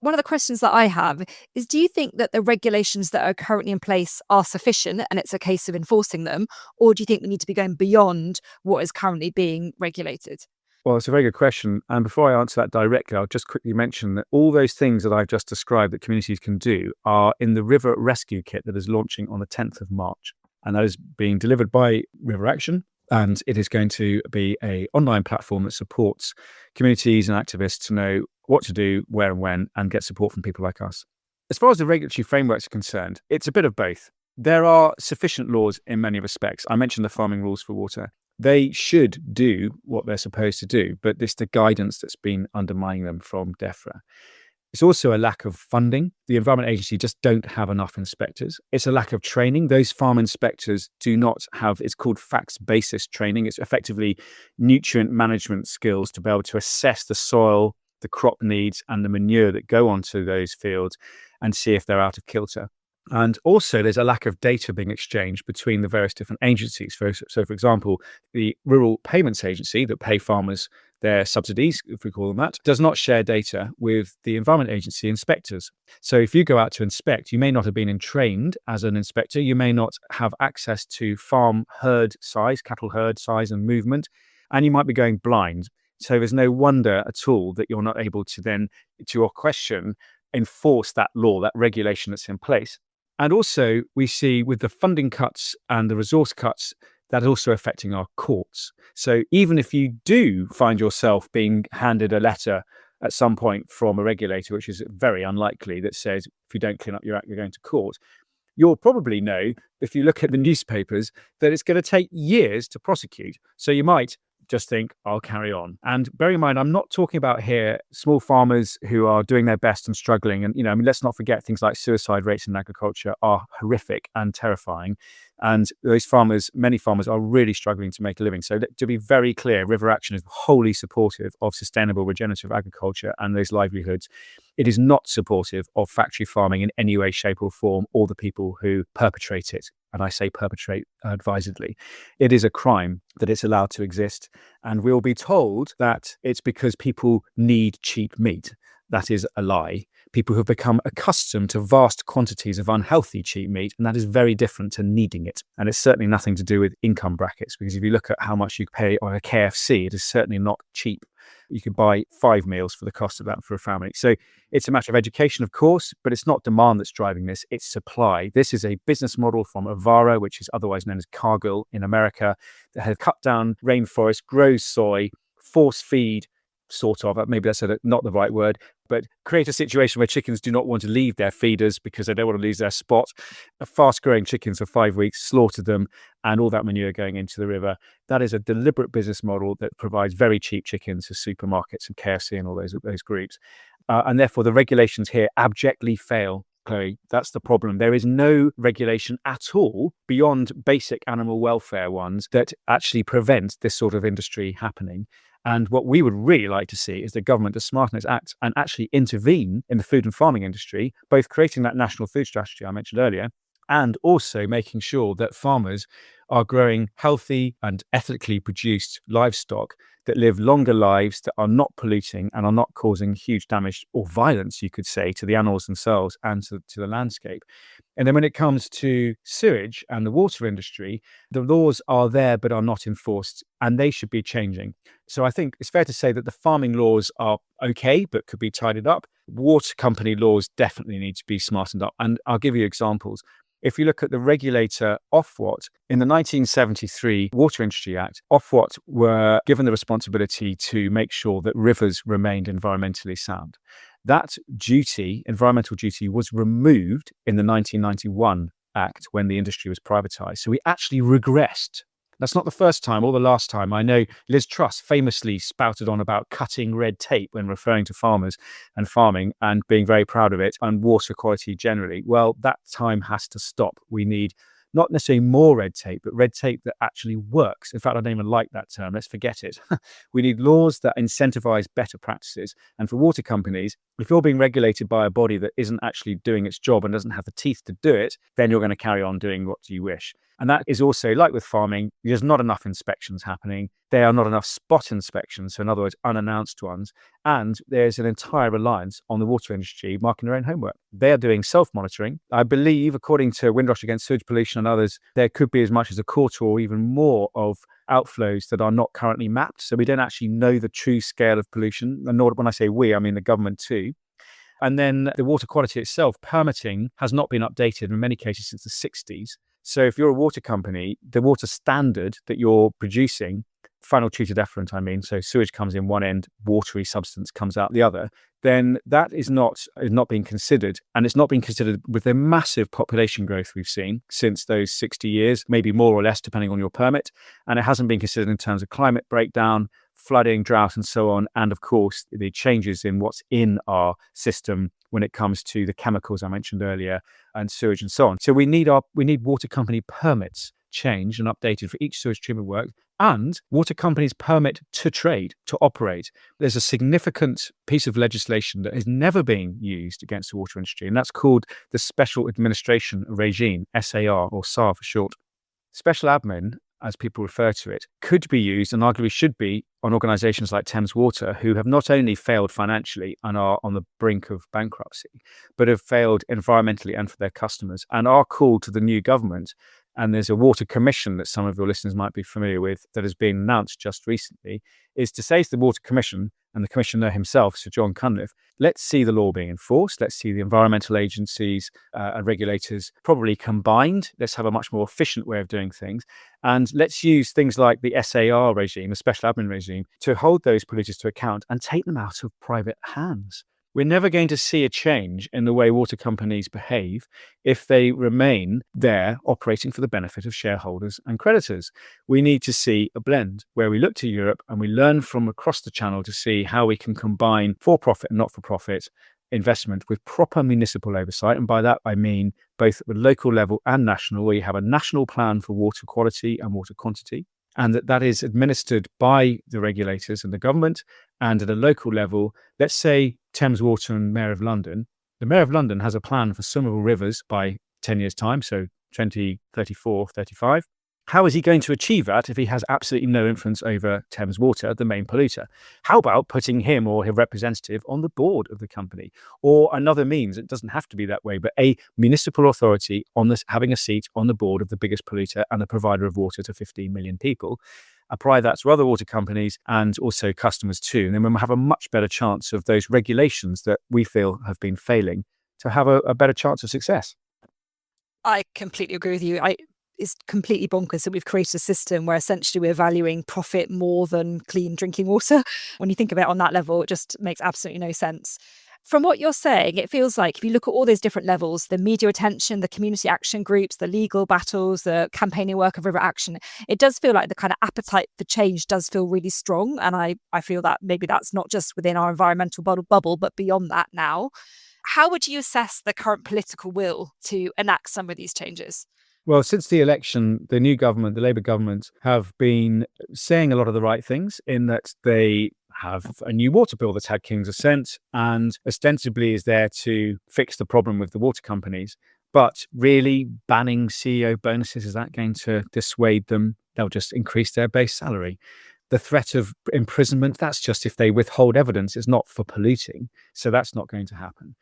One of the questions that I have is, do you think that the regulations that are currently in place are sufficient and it's a case of enforcing them, or do you think we need to be going beyond what is currently being regulated? Well, it's a very good question. And before I answer that directly, I'll just quickly mention that all those things that I've just described that communities can do are in the River Rescue Kit that is launching on the 10th of March. And that is being delivered by River Action. And it is going to be an online platform that supports communities and activists to know what to do, where and when, and get support from people like us. As far as the regulatory frameworks are concerned, it's a bit of both. There are sufficient laws in many respects. I mentioned the farming rules for water. They should do what they're supposed to do, but it's the guidance that's been undermining them from DEFRA. It's also a lack of funding. The Environment Agency just don't have enough inspectors. It's a lack of training. Those farm inspectors do not have, it's called facts-basis training. It's effectively nutrient management skills to be able to assess the soil, the crop needs, and the manure that go onto those fields and see if they're out of kilter. And also there's a lack of data being exchanged between the various different agencies. So for example, the Rural Payments Agency that pay farmers their subsidies, if we call them that, does not share data with the Environment Agency inspectors. So if you go out to inspect, you may not have been trained as an inspector. You may not have access to farm herd size, cattle herd size and movement, and you might be going blind. So there's no wonder at all that you're not able to then, to your question, enforce that law, that regulation that's in place. And also we see with the funding cuts and the resource cuts, that's also affecting our courts. So even if you do find yourself being handed a letter at some point from a regulator, which is very unlikely, that says, if you don't clean up your act, you're going to court, you'll probably know, if you look at the newspapers, that it's going to take years to prosecute. So you might just think, I'll carry on. And bear in mind, I'm not talking about here small farmers who are doing their best and struggling. And, let's not forget things like suicide rates in agriculture are horrific and terrifying. And those farmers, many farmers are really struggling to make a living. So to be very clear, River Action is wholly supportive of sustainable regenerative agriculture and those livelihoods. It is not supportive of factory farming in any way, shape or form, or the people who perpetrate it. And I say perpetrate advisedly. It is a crime that it's allowed to exist. And we'll be told that it's because people need cheap meat. That is a lie. People have become accustomed to vast quantities of unhealthy cheap meat, and that is very different to needing it. And it's certainly nothing to do with income brackets, because if you look at how much you pay on a KFC, it is certainly not cheap. You could buy 5 meals for the cost of that for a family. So it's a matter of education, of course, but it's not demand that's driving this, it's supply. This is a business model from Avara, which is otherwise known as Cargill in America, that has cut down rainforest, grows soy, force feed, sort of, maybe that's not the right word, but create a situation where chickens do not want to leave their feeders because they don't want to lose their spot. Fast-growing chickens for 5 weeks, slaughter them, and all that manure going into the river. That is a deliberate business model that provides very cheap chickens to supermarkets and KFC and all those groups. And therefore, the regulations here abjectly fail. Chloe, that's the problem. There is no regulation at all beyond basic animal welfare ones that actually prevent this sort of industry happening. And what we would really like to see is the government to smarten its act and actually intervene in the food and farming industry, both creating that national food strategy I mentioned earlier, and also making sure that farmers are growing healthy and ethically produced livestock that live longer lives, that are not polluting and are not causing huge damage or violence, you could say, to the animals themselves and to the landscape. And then when it comes to sewage and the water industry, the laws are there but are not enforced, and they should be changing. So I think it's fair to say that the farming laws are okay but could be tidied up. Water company laws definitely need to be smartened up. And I'll give you examples. If you look at the regulator Ofwat, in the 1973 Water Industry Act, Ofwat were given the responsibility to make sure that rivers remained environmentally sound. That duty, environmental duty, was removed in the 1991 Act when the industry was privatised. So we actually regressed. That's not the first time or the last time. I know Liz Truss famously spouted on about cutting red tape when referring to farmers and farming and being very proud of it, and water quality generally. Well, that time has to stop. We need not necessarily more red tape, but red tape that actually works. In fact, I don't even like that term. Let's forget it. We need laws that incentivize better practices. And for water companies, if you're being regulated by a body that isn't actually doing its job and doesn't have the teeth to do it, then you're going to carry on doing what you wish. And that is also, like with farming, there's not enough inspections happening. There are not enough spot inspections, so in other words, unannounced ones. And there's an entire reliance on the water industry marking their own homework. They are doing self-monitoring. I believe, according to Windrush Against Sewage Pollution and others, there could be as much as a quarter or even more of outflows that are not currently mapped. So we don't actually know the true scale of pollution. And nor, when I say we, I mean the government too. And then the water quality itself, permitting has not been updated in many cases since the 60s. So if you're a water company, the water standard that you're producing, final treated effluent, I mean, so sewage comes in one end, watery substance comes out the other, then that is not being considered. And it's not being considered with the massive population growth we've seen since those 60 years, maybe more or less, depending on your permit. And it hasn't been considered in terms of climate breakdown, flooding, drought, and so on. And of course, the changes in what's in our system when it comes to the chemicals I mentioned earlier and sewage and so on. So we need water company permits changed and updated for each sewage treatment work, and water companies permit to trade, to operate. There's a significant piece of legislation that has never been used against the water industry, and that's called the Special Administration Regime, SAR, or SAR for short. Special admin, as people refer to it, could be used and arguably should be on organisations like Thames Water, who have not only failed financially and are on the brink of bankruptcy, but have failed environmentally and for their customers, and are called to the new government. And there's a water commission that some of your listeners might be familiar with that has been announced just recently, is to say to the Water Commission and the Commissioner himself, Sir John Cunliffe, let's see the law being enforced. Let's see the environmental agencies and regulators probably combined. Let's have a much more efficient way of doing things. And let's use things like the SAR regime, the special admin regime, to hold those polluters to account and take them out of private hands. We're never going to see a change in the way water companies behave if they remain there operating for the benefit of shareholders and creditors. We need to see a blend where we look to Europe and we learn from across the channel to see how we can combine for-profit and not-for-profit investment with proper municipal oversight. And by that, I mean both at the local level and national, where you have a national plan for water quality and water quantity, and that is administered by the regulators and the government. And at a local level, let's say Thames Water and Mayor of London, the Mayor of London has a plan for swimmable rivers by 10 years' time, so 2034, 35. How is he going to achieve that if he has absolutely no influence over Thames Water, the main polluter? How about putting him or his representative on the board of the company? Or another means, it doesn't have to be that way, but a municipal authority on this having a seat on the board of the biggest polluter and the provider of water to 15 million people. Apply that to other water companies and also customers too. And then we'll have a much better chance of those regulations that we feel have been failing to have a better chance of success. I completely agree with you. It's completely bonkers that we've created a system where essentially we're valuing profit more than clean drinking water. When you think about it on that level, it just makes absolutely no sense. From what you're saying, it feels like if you look at all those different levels, the media attention, the community action groups, the legal battles, the campaigning work of River Action, it does feel like the kind of appetite for change does feel really strong. And I feel that maybe that's not just within our environmental bubble, but beyond that now. How would you assess the current political will to enact some of these changes? Well, since the election, the new government, the Labour government, have been saying a lot of the right things in that they have a new water bill that's had King's assent and ostensibly is there to fix the problem with the water companies. But really, banning CEO bonuses, is that going to dissuade them? They'll just increase their base salary. The threat of imprisonment, that's just if they withhold evidence. It's not for polluting. So that's not going to happen.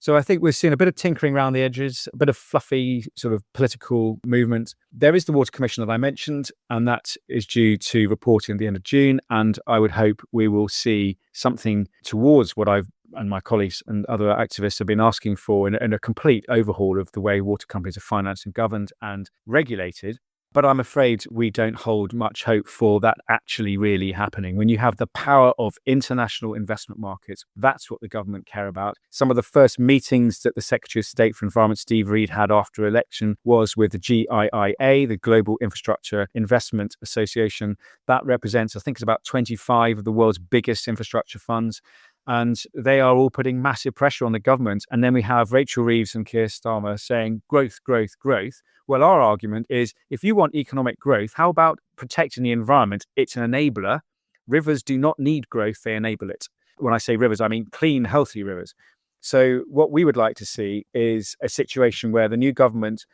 So I think we're seeing a bit of tinkering around the edges, a bit of fluffy sort of political movement. There is the Water Commission that I mentioned, and that is due to report in the end of June. And I would hope we will see something towards what I've and my colleagues and other activists have been asking for in a complete overhaul of the way water companies are financed and governed and regulated. But I'm afraid we don't hold much hope for that actually really happening. When you have the power of international investment markets, that's what the government care about. Some of the first meetings that the Secretary of State for Environment, Steve Reed, had after election was with the GIIA, the Global Infrastructure Investment Association. That represents, I think it's about 25 of the world's biggest infrastructure funds. And they are all putting massive pressure on the government. And then we have Rachel Reeves and Keir Starmer saying growth, growth, growth. Well, our argument is if you want economic growth, how about protecting the environment? It's an enabler. Rivers do not need growth, they enable it. When I say rivers, I mean clean, healthy rivers. So what we would like to see is a situation where the new government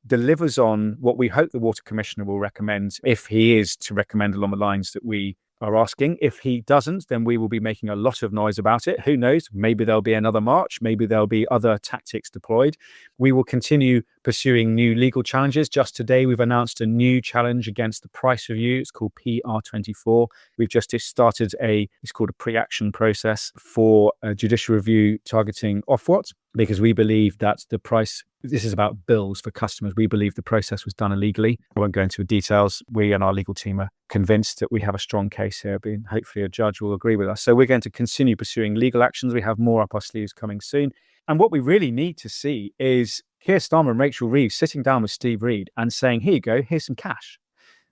delivers on what we hope the Water Commissioner will recommend, if he is to recommend along the lines that we are asking. If he doesn't, then we will be making a lot of noise about it. Who knows? Maybe there'll be another march. Maybe there'll be other tactics deployed. We will continue pursuing new legal challenges. Just today, we've announced a new challenge against the price review. It's called PR24. We've just started it's called a pre-action process for a judicial review targeting Ofwat, because we believe that the price, this is about bills for customers, we believe the process was done illegally. I won't go into the details. We and our legal team are convinced that we have a strong case here, and hopefully a judge will agree with us. So we're going to continue pursuing legal actions. We have more up our sleeves coming soon. And what we really need to see is Keir Starmer and Rachel Reeves sitting down with Steve Reed and saying, here you go, here's some cash.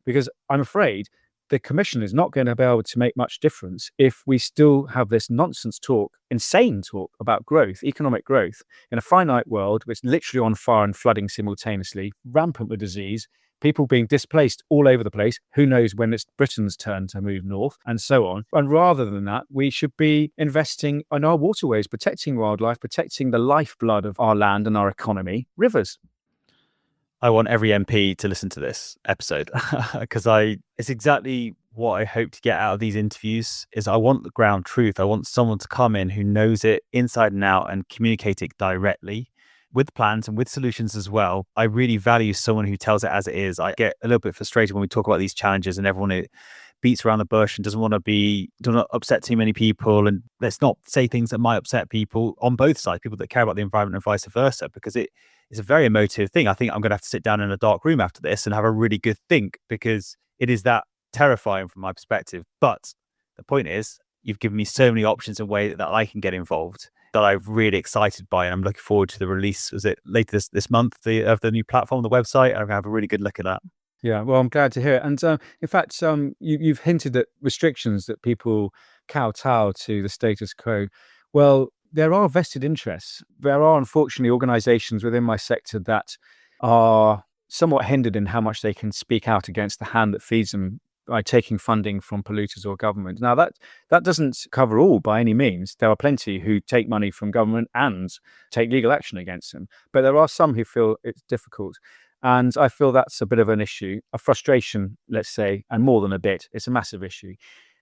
Because I'm afraid the Commission is not going to be able to make much difference if we still have this nonsense talk, insane talk about growth, economic growth, in a finite world which is literally on fire and flooding simultaneously, rampant with disease, people being displaced all over the place. Who knows when it's Britain's turn to move north, and so on. And rather than that, we should be investing in our waterways, protecting wildlife, protecting the lifeblood of our land and our economy, rivers. I want every MP to listen to this episode because it's exactly what I hope to get out of these interviews. Is I want the ground truth. I want someone to come in who knows it inside and out and communicate it directly with plans and with solutions as well. I really value someone who tells it as it is. I get a little bit frustrated when we talk about these challenges and everyone beats around the bush and doesn't want to upset too many people. And let's not say things that might upset people on both sides, people that care about the environment and vice versa, because it's a very emotive thing. I think I'm going to have to sit down in a dark room after this and have a really good think, because it is that terrifying from my perspective. But the point is, you've given me so many options and ways that I can get involved that I'm really excited by. And I'm looking forward to the release. Was it later this month of the new platform, the website? I'm going to have a really good look at that. Yeah, well, I'm glad to hear it. And in fact, you've hinted at restrictions that people kowtow to the status quo. Well, there are vested interests. There are, unfortunately, organisations within my sector that are somewhat hindered in how much they can speak out against the hand that feeds them by taking funding from polluters or government. Now, that doesn't cover all by any means. There are plenty who take money from government and take legal action against them. But there are some who feel it's difficult. And I feel that's a bit of an issue, a frustration, let's say, and more than a bit. It's a massive issue.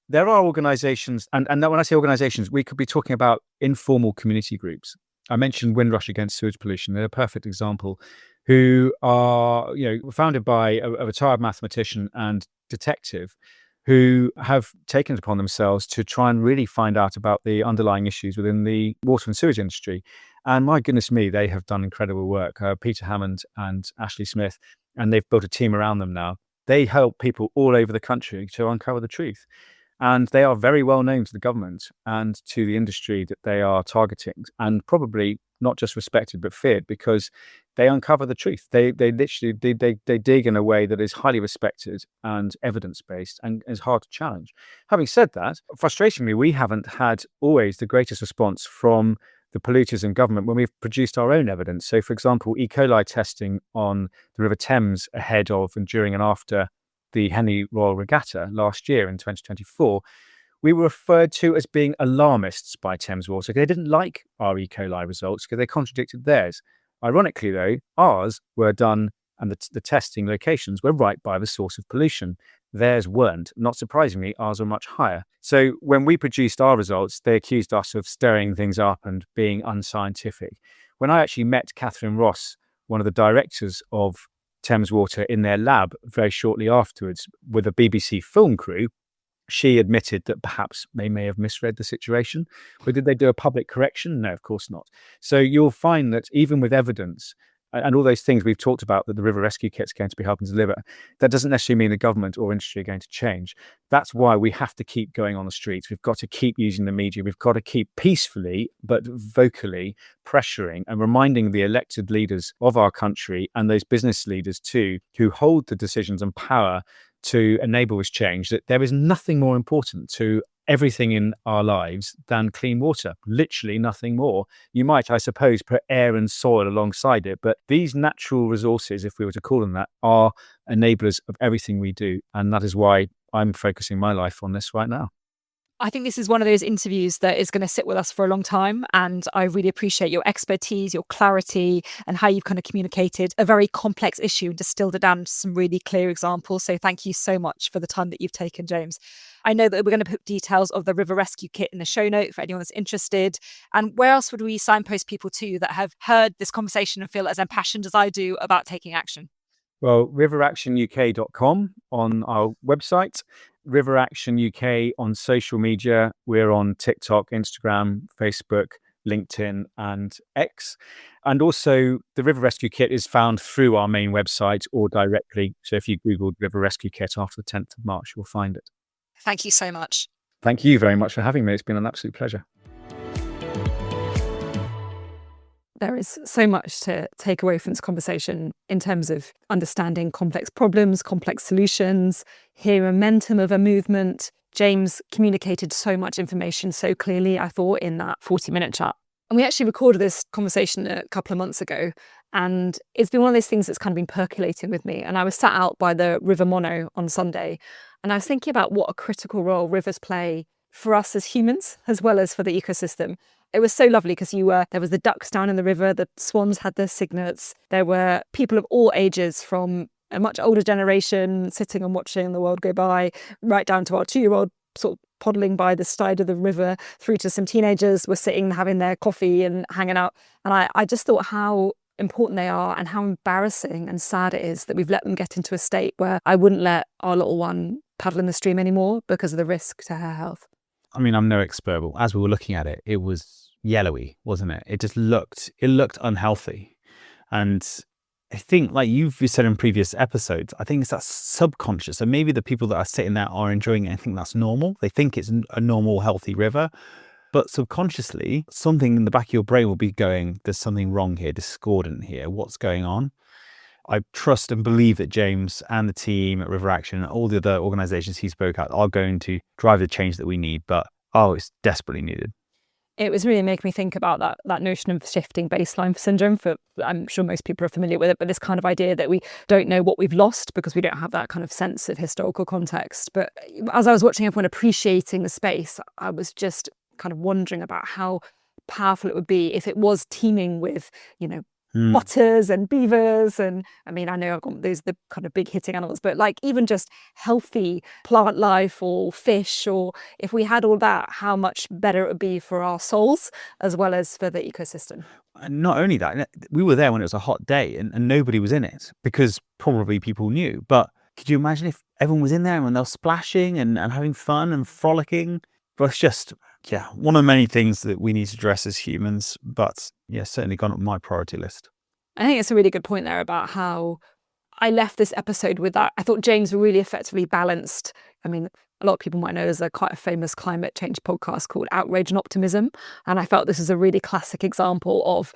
There are organisations, and when I say organisations, we could be talking about informal community groups. I mentioned Windrush Against Sewage Pollution. They're a perfect example, who are founded by a retired mathematician and detective who have taken it upon themselves to try and really find out about the underlying issues within the water and sewage industry. And my goodness me, they have done incredible work. Peter Hammond and Ashley Smith, and they've built a team around them now. They help people all over the country to uncover the truth. And they are very well known to the government and to the industry that they are targeting, and probably not just respected but feared, because they uncover the truth. They literally they dig in a way that is highly respected and evidence-based and is hard to challenge. Having said that, frustratingly, we haven't had always the greatest response from the polluters and government when we've produced our own evidence. So, for example, E. coli testing on the River Thames ahead of and during and after the Henley Royal Regatta last year in 2024, we were referred to as being alarmists by Thames Water because they didn't like our E. coli results because they contradicted theirs. Ironically, though, ours were done and the testing locations were right by the source of pollution. Theirs weren't. Not surprisingly, ours were much higher. So when we produced our results, they accused us of stirring things up and being unscientific. When I actually met Catherine Ross, one of the directors of Thames Water, in their lab very shortly afterwards with a BBC film crew, She admitted that perhaps they may have misread the situation, but did they do a public correction? No, of course not. So you'll find that even with evidence and all those things we've talked about that the river rescue kit's going to be helping deliver, that doesn't necessarily mean the government or industry are going to change. That's why we have to keep going on the streets. We've got to keep using the media. We've got to keep peacefully but vocally pressuring and reminding the elected leaders of our country, and those business leaders too, who hold the decisions and power to enable this change, that there is nothing more important to everything in our lives than clean water. Literally nothing more. You might, I suppose, put air and soil alongside it, but these natural resources, if we were to call them that, are enablers of everything we do. And that is why I'm focusing my life on this right now. I think this is one of those interviews that is going to sit with us for a long time. And I really appreciate your expertise, your clarity, and how you've kind of communicated a very complex issue and distilled it down to some really clear examples. So thank you so much for the time that you've taken, James. I know that we're going to put details of the River Rescue Kit in the show note for anyone that's interested. And where else would we signpost people to that have heard this conversation and feel as impassioned as I do about taking action? Well, riveractionuk.com on our website, River Action UK on social media. We're on TikTok, Instagram, Facebook, LinkedIn and X. And also the River Rescue Kit is found through our main website or directly. So if you Googled River Rescue Kit after the 10th of March, you'll find it. Thank you so much. Thank you very much for having me. It's been an absolute pleasure. There is so much to take away from this conversation in terms of understanding complex problems, complex solutions, hear momentum of a movement. James communicated so much information so clearly, I thought, in that 40-minute chat. And we actually recorded this conversation a couple of months ago, and it's been one of those things that's kind of been percolating with me. And I was sat out by the River Mono on Sunday, and I was thinking about what a critical role rivers play for us as humans, as well as for the ecosystem. It was so lovely because there was the ducks down in the river, the swans had their cygnets, there were people of all ages from a much older generation sitting and watching the world go by, right down to our 2-year-old sort of poddling by the side of the river, through to some teenagers were sitting having their coffee and hanging out. And I just thought how important they are and how embarrassing and sad it is that we've let them get into a state where I wouldn't let our little one paddle in the stream anymore because of the risk to her health. I mean, I'm no expert, but as we were looking at it, it was yellowy, wasn't it? It looked unhealthy. And I think, like you've said in previous episodes, I think it's that subconscious. And maybe the people that are sitting there are enjoying it and think that's normal. They think it's a normal, healthy river. But subconsciously, something in the back of your brain will be going, there's something wrong here, discordant here. What's going on? I trust and believe that James and the team at River Action and all the other organisations he spoke at are going to drive the change that we need. But, it's desperately needed. It was really making me think about that notion of shifting baseline syndrome. I'm sure most people are familiar with it, but this kind of idea that we don't know what we've lost because we don't have that kind of sense of historical context. But as I was watching everyone appreciating the space, I was just kind of wondering about how powerful it would be if it was teeming with, otters and beavers, and I mean, I know I've got those the kind of big hitting animals, but like even just healthy plant life or fish, or if we had all that, how much better it would be for our souls as well as for the ecosystem. And not only that, we were there when it was a hot day and nobody was in it because probably people knew. But could you imagine if everyone was in there and they were splashing and having fun and frolicking? But it's just, one of many things that we need to address as humans, but certainly gone up my priority list. I think it's a really good point there about how I left this episode with that. I thought James really effectively balanced. I mean, a lot of people might know there's quite a famous climate change podcast called Outrage and Optimism. And I felt this is a really classic example of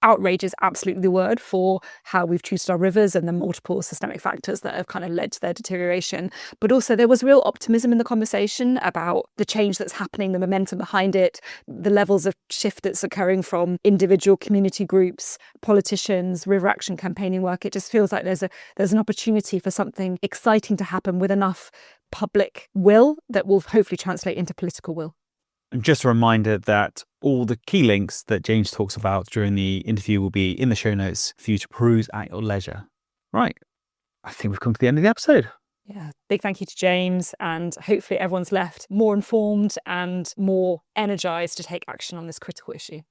outrage is absolutely the word for how we've treated our rivers and the multiple systemic factors that have kind of led to their deterioration. But also there was real optimism in the conversation about the change that's happening, the momentum behind it, the levels of shift that's occurring from individual community groups, politicians, river action campaigning work. It just feels like there's an opportunity for something exciting to happen with enough public will that will hopefully translate into political will. And just a reminder that all the key links that James talks about during the interview will be in the show notes for you to peruse at your leisure. Right. I think we've come to the end of the episode. Yeah. Big thank you to James, and hopefully everyone's left more informed and more energized to take action on this critical issue.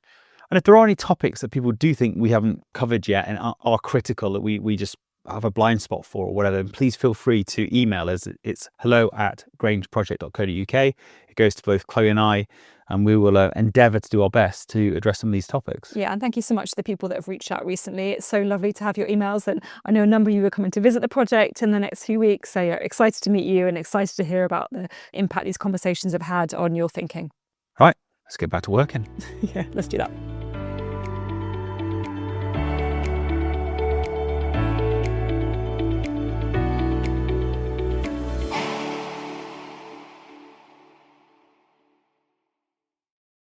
And if there are any topics that people do think we haven't covered yet and are critical that we just have a blind spot for or whatever, then please feel free to email us. It's hello@grangeproject.co.uk. It goes to both Chloe and I, and we will endeavour to do our best to address some of these topics. Yeah, and thank you so much to the people that have reached out recently. It's so lovely to have your emails, and I know a number of you are coming to visit the project in the next few weeks, so yeah, excited to meet you and excited to hear about the impact these conversations have had on your thinking. Right, let's get back to working. Yeah, let's do that.